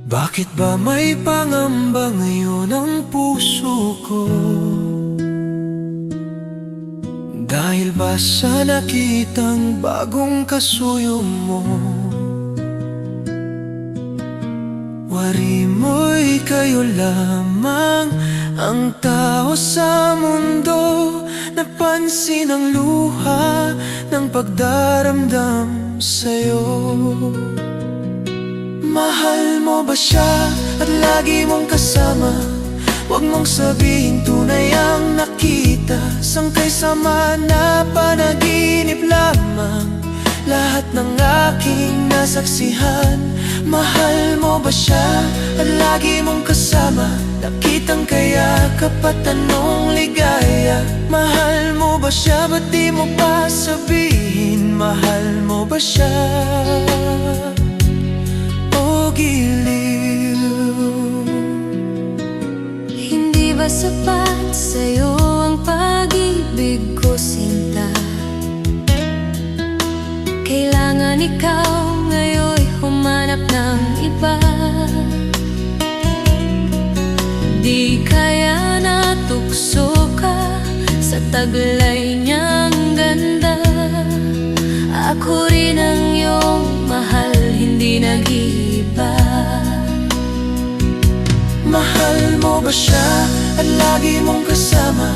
Bakit ba may pangamba ngayon ang puso ko? Dahil ba sa nakitang bagong kasuyo mo? Wari mo'y kayo lamang ang tao sa mundo. Napansin ang luha ng pagdaramdam sa'yo. Mahal mo ba siya at lagi mong kasama? Huwag mong sabihin tunay ang nakita. Sangkay sama na panaginip lamang lahat ng aking nasaksihan. Mahal mo ba siya at lagi mong kasama? Nakitang kayakap at anong ligaya. Mahal mo ba siya, ba't di mo pa sabihin? Mahal mo ba siya? O giliw, hindi ba sapat sa'yo ang pag-ibig ko, sinta? Kailangan ikaw ngayon humanap ng iba. Di kaya natukso ka sa taglay niyang ganda. Ako rin ang iyong mahal, hindi nag-iiba. mahal mo ba siya at lagi mong kasama?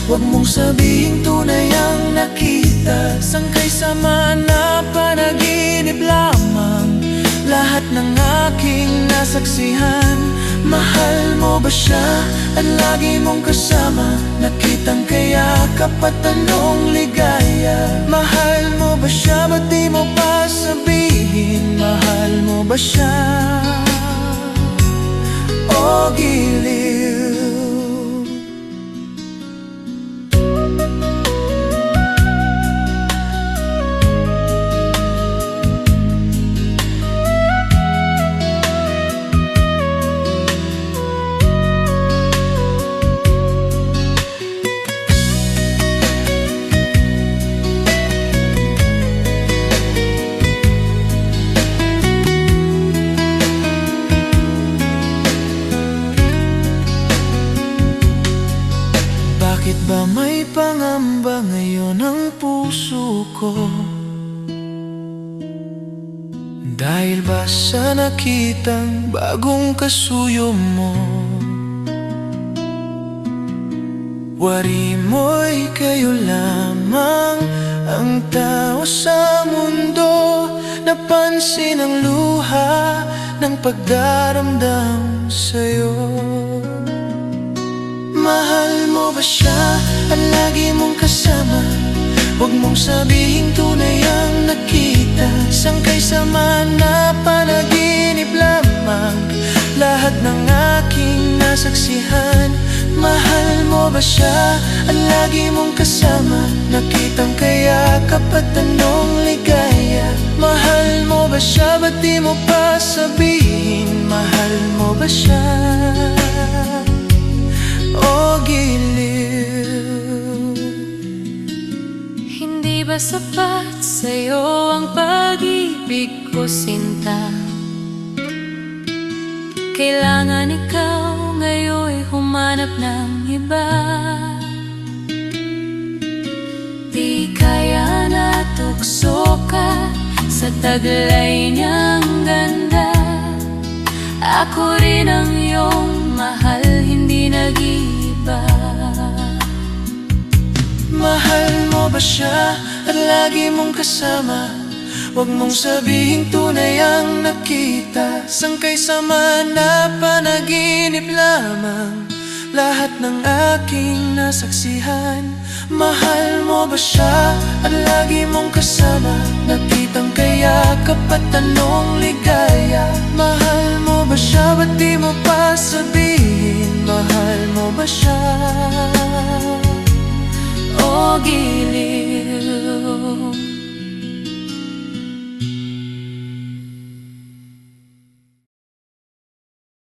Huwag mong sabihin tunay ang nakita. Sangkay sama na panaginip lamang lahat ng aking nasaksihan. Mahal mo ba siya at lagi mong kasama? Nakitang kayakap at anong ligaya. Mahal mo ba siya, ba't di mo pa sabihin? Mahal mo ba siya? O giliw, bakit ba may pangamba ngayon ang puso ko? Dahil ba sa nakitang bagong kasuyo mo? Wari mo'y kayo lamang ang tao sa mundo. Napansin ang luha ng pagdaramdam sa'yo. Mahal mo ba siya at lagi mong kasama? Huwag mong sabihin tunay ang nakita. Sangkay sama na panaginip lamang lahat ng aking nasaksihan. Mahal mo ba siya at lagi mong kasama? Nakitang kayakap at anong ligaya. Mahal mo ba siya, ba't di mo pa sabihin? Mahal mo ba siya? O giliw, hindi ba sapat sa'yo ang pag-ibig ko, sinta? Kailangan ikaw ngayon humanap ng iba. Di kaya natukso ka sa taglay niyang ganda. Ako rin ang iyong mahal, hindi nag-iiba. mahal mo ba siya at lagi mong kasama? Huwag mong sabihin tunay ang nakita. Sangkay sama na panaginip lamang lahat ng aking nasaksihan. Mahal mo ba siya at lagi mong kasama? Nakitang kayakap at anong ligaya. Mahal mo ba siya, ba't di mo pa sabihin? Mahal mo ba siya? O giliw,